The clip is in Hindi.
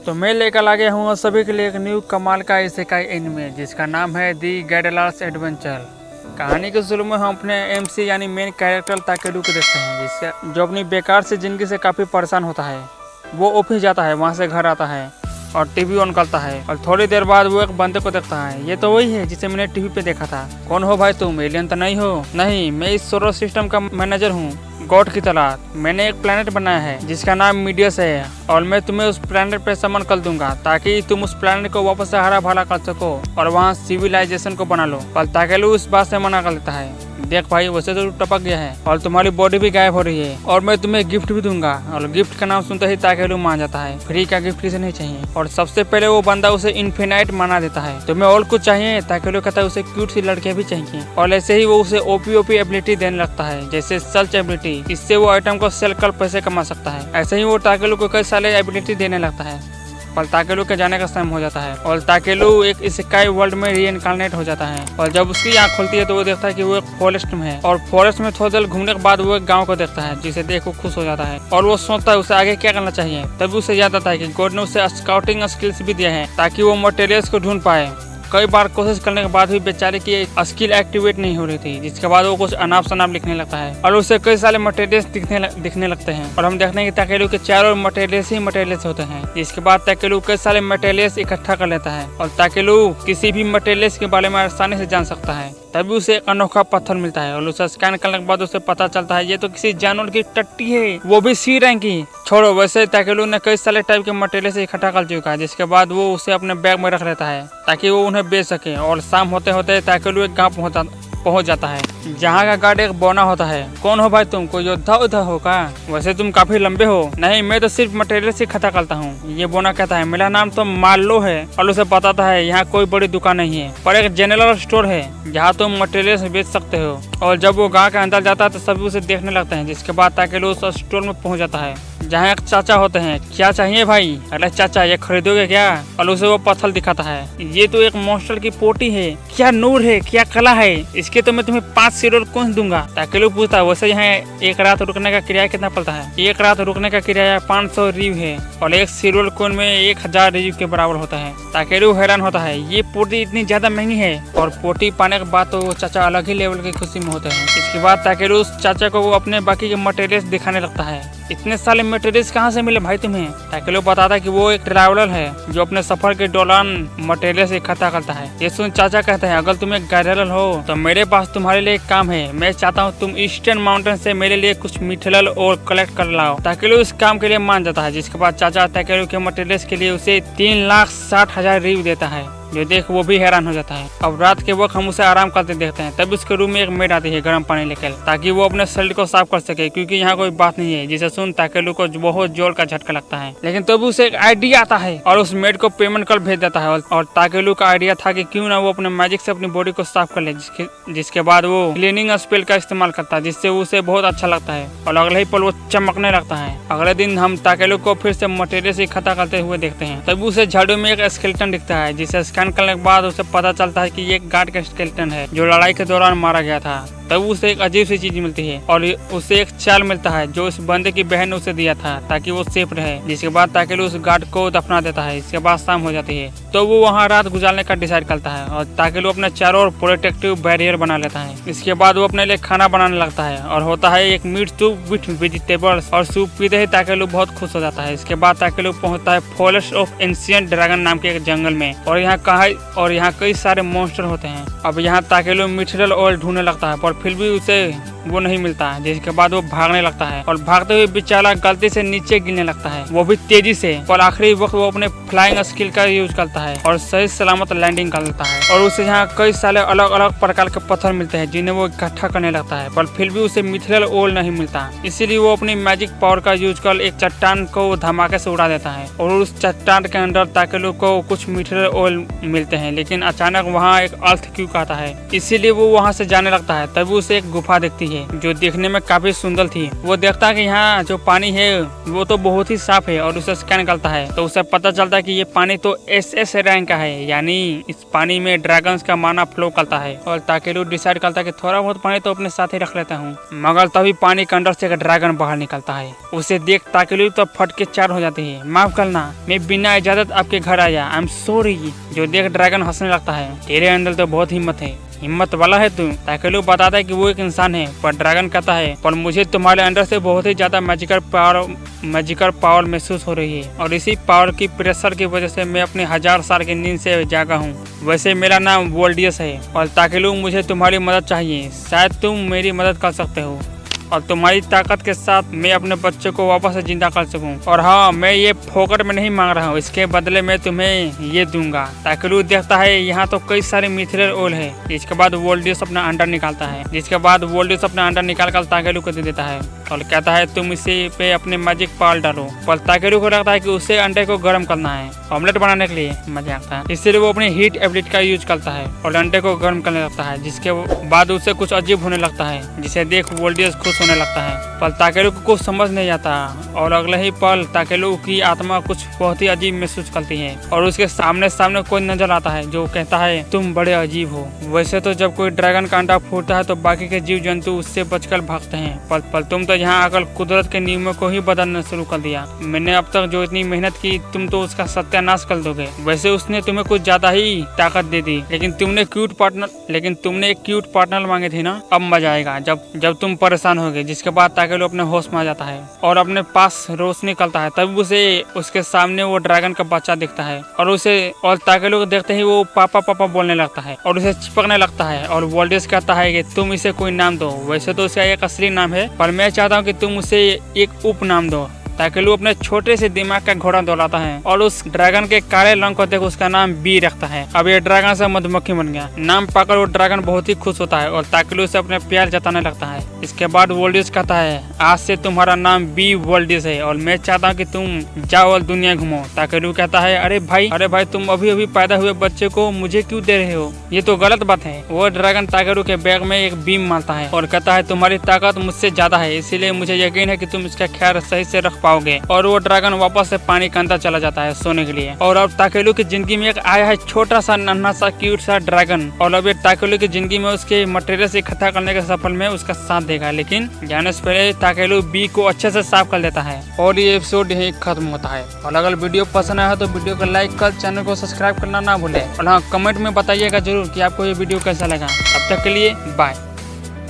तो मैं लेकर आ गया हूँ सभी के लिए एक न्यू कमाल का इसेकाई एनिमे जिसका नाम है दी गैडेलास एडवेंचर। कहानी के शुरू में हम अपने एमसी यानी मेन कैरेक्टर ताकेलू को देखते हैं जिसका जो अपनी बेकार से जिंदगी से काफ़ी परेशान होता है। वो ऑफिस जाता है, वहाँ से घर आता है और टीवी ऑन करता है और थोड़ी देर बाद वो एक बंदे को देखता है। ये तो वही है जिसे मैंने टीवी पे देखा था। कौन हो भाई तुम? एलियन तो नहीं हो? नहीं, मैं इस सोलर सिस्टम का मैनेजर हूँ, गॉड की तरह। मैंने एक प्लेनेट बनाया है जिसका नाम मीडियस है और मैं तुम्हें उस प्लेनेट पे समन कर दूंगा ताकि तुम उस प्लेनेट को वापस से हरा भरा कर सको और वहाँ सिविलाइजेशन को बना लो। पर ताकेलू इस बात से मना कर लेता है। देख भाई, वैसे तो टपक गया है और तुम्हारी बॉडी भी गायब हो रही है और मैं तुम्हें गिफ्ट भी दूंगा। और गिफ्ट का नाम सुनते ही ताकेलू मान जाता है। फ्री का गिफ्ट किसे नहीं चाहिए। और सबसे पहले वो बंदा उसे इन्फिनाइट माना देता है। तुम्हें और कुछ चाहिए? ताकेलू कहता है उसे क्यूट सी लड़कियां भी चाहिए। और ऐसे ही वो उसे ओपी एबिलिटी देने लगता है, जैसे सर्च एबिलिटी। इससे वो आइटम को सेल कर पैसे कमा सकता है। ऐसे ही वो ताकेलू को कई सारे एबिलिटी देने लगता है। पर ताकेलू के जाने का समय हो जाता है और ताकेलू एक इसेकाई वर्ल्ड में रीइनकार्नेट हो जाता है। और जब उसकी आँख खुलती है तो वो देखता है कि वो एक फॉरेस्ट में है और फॉरेस्ट में थोड़ी देर घूमने के बाद वो एक गांव को देखता है जिसे देख वो खुश हो जाता है और वो सोचता है उसे आगे क्या करना चाहिए। तभी उसे याद आता है कि गॉड ने उसे स्काउटिंग स्किल्स भी दिया है ताकि वो मटेरियल्स को ढूंढ पाए। कई बार कोशिश करने के बाद भी बेचारे की स्किल एक्टिवेट नहीं हो रही थी, जिसके बाद वो कुछ अनाप शनाप लिखने लगता है और उसे कई सारे मटेरियल्स दिखने लगते हैं। और हम देखते हैं कि ताकेलू के चारों मटेरियल्स ही मटेरियल्स होते हैं। जिसके बाद ताकेलू कई सारे मटेरियल्स इकट्ठा कर लेता है और ताकेलू किसी भी मटेरियल्स के बारे में आसानी से जान सकता है। तभी उसे एक अनोखा पत्थर मिलता है और उसे स्कैन करने के बाद उसे पता चलता है ये तो किसी जानवर की टट्टी है, वो भी सी रैंक की। छोड़ो, वैसे ताकेलू ने कई सारे टाइप के मटेरियल इकट्ठा कर चुका है। जिसके बाद वो उसे अपने बैग में रख लेता है ताकि वो उन्हें बेच सके। और शाम होते होते ताकेलू एक गाँव पहुंच जाता है जहाँ का गार्ड एक बौना होता है। कौन हो भाई तुम? कोई योद्धा उद्धा हो का? वैसे तुम काफी लंबे हो। नहीं, मैं तो सिर्फ मटेरियल से इकट्ठा करता हूँ। ये बौना कहता है मेरा नाम तो मार्लो है और उसे बताता है यहाँ कोई बड़ी दुकान नहीं है पर एक जनरल स्टोर है जहाँ तुम मटेरियल बेच सकते हो। और जब वो गाँव के अंदर जाता है तो सभी उसे देखने लगते हैं। जिसके बाद ताकेलू उस स्टोर में पहुंच जाता है जहाँ एक चाचा होते हैं। क्या चाहिए भाई? अरे चाचा, ये खरीदोगे क्या? और उसे वो पत्थर दिखाता है। ये तो एक मॉन्स्टर की पोटी है। क्या नूर है, क्या कला है इसके, तो मैं तुम्हें 5 सिल्वर कॉइंस दूंगा। ताकेलू पूछता है वैसे यहाँ एक रात रुकने का किराया कितना पड़ता है? एक रात रुकने का किराया 500 रिव है और एक सिल्वर कॉइन में 1000 रिव के बराबर होता है। ताकेलू हैरान होता है, ये पोटी इतनी ज्यादा महंगी है। और पोटी पाने के बाद तो चाचा अलग ही लेवल की खुशी में होते हैं। इसके बाद ताकेलू उस चाचा को वो अपने बाकी के मटेरियल्स दिखाने लगता है। इतने सारे मटेरियल्स कहाँ से मिले भाई तुम्हें? ताकेलू बताता है कि वो एक ट्रैवलर है जो अपने सफर के दौरान मटेरियल्स इकट्ठा करता है। ये सुन चाचा कहते हैं अगर तुम एक ट्रैवलर हो तो मेरे पास तुम्हारे लिए एक काम है। मैं चाहता हूँ तुम ईस्टर्न माउंटेन से मेरे लिए कुछ मटेरियल और कलेक्ट कर लाओ। ताकेलू इस काम के लिए मान जाता है। जिसके बाद चाचा ताकेलू के मटेरियल्स के लिए उसे 3,60,000 रिव देता है। जो देख वो भी हैरान हो जाता है। अब रात के वक्त हम उसे आराम करते देखते हैं। तब उसके रूम में एक मेड आती है गर्म पानी लेकर ताकि वो अपने शरीर को साफ कर सके, क्योंकि यहाँ कोई बात नहीं है। जिसे सुन ताकेलू को बहुत जोर का झटका लगता है। लेकिन तब उसे एक आइडिया आता है और उस मेड को पेमेंट कर भेज देता है। और ताकेलू का आइडिया था कि क्यों ना वो अपने मैजिक से अपनी बॉडी को साफ कर ले। जिसके बाद वो क्लीनिंग स्पेल का इस्तेमाल करता है जिससे उसे बहुत अच्छा लगता है और अगले ही पल वो चमकने लगता है। अगले दिन हम ताकेलू को फिर से मटेरियल इकट्ठा करते हुए देखते हैं। तब उसे झाड़ू में एक स्केलेटन दिखता है जिसे स्कैन करने के बाद उसे पता चलता है कि ये एक गार्ड का स्केलेटन है जो लड़ाई के दौरान मारा गया था। तब उसे एक अजीब सी चीज मिलती है और उसे एक चाल मिलता है जो उस बंदे की बहन ने उसे दिया था ताकि वो सेफ रहे। जिसके बाद ताकेलू उस गार्ड को दफना देता है। इसके बाद शाम हो जाती है तो वो वहाँ रात गुजारने का डिसाइड करता है और ताकेलू अपने चारों ओर प्रोटेक्टिव बैरियर बना लेता है। इसके बाद वो अपने लिए खाना बनाने लगता है और होता है एक मीट सूप विथ वेजिटेबल्स। और सूप पीते ही ताकेलू बहुत खुश हो जाता है। इसके बाद ताकेलू पहुंचता है फॉरेस्ट ऑफ एंशिएंट ड्रैगन नाम के एक जंगल में और यहाँ कई सारे मॉन्स्टर होते हैं। अब यहाँ ताकेलू मिथिरल ऑयल ढूंढने लगता है पर फिर भी उसे वो नहीं मिलता है। जिसके बाद वो भागने लगता है और भागते हुए बेचारा गलती से नीचे गिरने लगता है, वो भी तेजी से। और आखिरी वक्त वो अपने फ्लाइंग स्किल का यूज करता है और सही सलामत लैंडिंग कर लेता है। और उसे यहाँ कई सारे अलग अलग प्रकार के पत्थर मिलते हैं जिन्हें वो इकट्ठा करने लगता है पर फिर भी उसे मिथिरल ऑयल नहीं मिलता। इसीलिए वो अपनी मैजिक पावर का यूज कर एक चट्टान को धमाके से उड़ा देता है और उस चट्टान के अंदर ताकेलू को कुछ मिथिरल ऑयल मिलते हैं। लेकिन अचानक वहाँ एक अर्थ क्यूक आता है, इसीलिए वो वहाँ से जाने लगता है। तभी उसे एक गुफा दिखती है है जो देखने में काफी सुंदर थी। वो देखता है कि यहाँ जो पानी है वो तो बहुत ही साफ है और उसे स्कैन करता है तो उसे पता चलता है कि ये पानी तो SS रैंक का है, यानी इस पानी में ड्रैगन्स का माना फ्लो करता है। और ताकेलू डिसाइड करता है कि थोड़ा बहुत पानी तो अपने साथ ही रख लेता हूँ, मगर तभी पानी के अंदर से एक ड्रैगन बाहर निकलता है। उसे देख ताकेलू तो फट के चार हो जाती है। माफ करना, मैं बिना इजाजत आपके घर आया, आई एम सॉरी। जो देख ड्रैगन हंसने लगता है, तेरे अंदर तो बहुत हिम्मत है, हिम्मत वाला है तू। ताकेलू बताता है कि वो एक इंसान है, पर ड्रैगन कहता है पर मुझे तुम्हारे अंदर से बहुत ही ज्यादा मैजिकल पावर महसूस हो रही है और इसी पावर की प्रेशर की वजह से मैं अपने 1000 साल की नींद से जागा हूँ। वैसे मेरा नाम वोल्डियस है और ताकेलू मुझे तुम्हारी मदद चाहिए, शायद तुम मेरी मदद कर सकते हो और तुम्हारी ताकत के साथ मैं अपने बच्चे को वापस जिंदा कर सकूं। और हाँ, मैं ये फोकट में नहीं मांग रहा हूँ, इसके बदले में तुम्हें ये दूंगा। ताकेलू देखता है यहाँ तो कई सारे मिथिलेर ओल है। इसके बाद वोल्डियस अपना अंडा निकालता है, जिसके बाद वोल्डियस अपना अंडा निकाल कर ताकेलू को दे देता है और कहता है तुम इसे पे अपने मैजिक पाल डालो। पर ताकेलू को लगता है कि उसे अंडे को गर्म करना है ऑमलेट बनाने के लिए, मजा आता है। इसलिए वो अपनी हीट एबिलिटी का यूज करता है और अंडे को गर्म करने लगता है, जिसके बाद उसे कुछ अजीब होने लगता है, जिसे देख वोल्डियस खुश होने लगता है। पर ताकेलू को कुछ समझ नहीं आता और अगले ही पल ताकेलू की आत्मा कुछ बहुत ही अजीब महसूस करती है और उसके सामने कोई नजर आता है जो कहता है तुम बड़े अजीब हो। वैसे तो जब कोई ड्रैगन का अंडा फूटता है तो बाकी के जीव जंतु उससे बचकर भागते हैं, पर तुम तो यहाँ आकर कुदरत के नियमों को ही बदलना शुरू कर दिया। मैंने अब तक जो इतनी मेहनत की तुम तो उसका सत्यानाश कर दोगे। वैसे उसने तुम्हें कुछ ज्यादा ही ताकत दे दी, लेकिन तुमने एक क्यूट पार्टनर मांगे थे ना। अब मजा आएगा जब तुम परेशान होगे। जिसके बाद ताकेलू अपने होश में आ जाता है और अपने पास रोशनी करता है, तब उसे उसके सामने वो ड्रैगन का बच्चा दिखता है और ताकेलू को देखते ही वो पापा पापा बोलने लगता है और उसे चिपकने लगता है। और वोल्डियस कहता है कि तुम इसे कोई नाम दो। वैसे तो उसका एक असली नाम है, पर मैं चाहता हूँ कि तुम उसे एक उपनाम दो। ताकेलू अपने छोटे से दिमाग का घोड़ा दौड़ाता है और उस ड्रैगन के काले रंग को देख उसका नाम बी रखता है। अब ये ड्रैगन से मधुमक्खी बन गया। नाम पाकर वो ड्रैगन बहुत ही खुश होता है और ताकेलू से अपने प्यार जताने लगता है। इसके बाद वोल्डियस कहता है आज से तुम्हारा नाम बी वोल्डियस है और मैं चाहता हूँ कि तुम जाओ और दुनिया घूमो। ताकेलू कहता है अरे भाई तुम अभी पैदा हुए बच्चे को मुझे क्यों दे रहे हो, ये तो गलत बात है। वो ड्रैगन ताकेलू के बैग में एक बीम मारता है और कहता है तुम्हारी ताकत मुझसे ज्यादा है, इसीलिए मुझे यकीन है कि तुम इसका ख्याल सही से रख पाओगे। और वो ड्रैगन वापस से पानी के अंदर चला जाता है सोने के लिए। और अब ताकेलू की जिंदगी में एक आया है छोटा सा नन्हा सा क्यूट सा ड्रैगन और अब ये ताकेलू की जिंदगी में उसके मटेरियल से इकट्ठा करने के सफल में उसका साथ देगा। लेकिन जाने से पहले ताकेलू बी को अच्छे से साफ कर लेता है और ये एपिसोड यही खत्म होता है। और अगर वीडियो पसंद आया तो वीडियो को लाइक कर चैनल को सब्सक्राइब करना ना भूले और हाँ, कमेंट में बताइएगा जरूर कि आपको ये वीडियो कैसा लगा। अब तक के लिए बाय।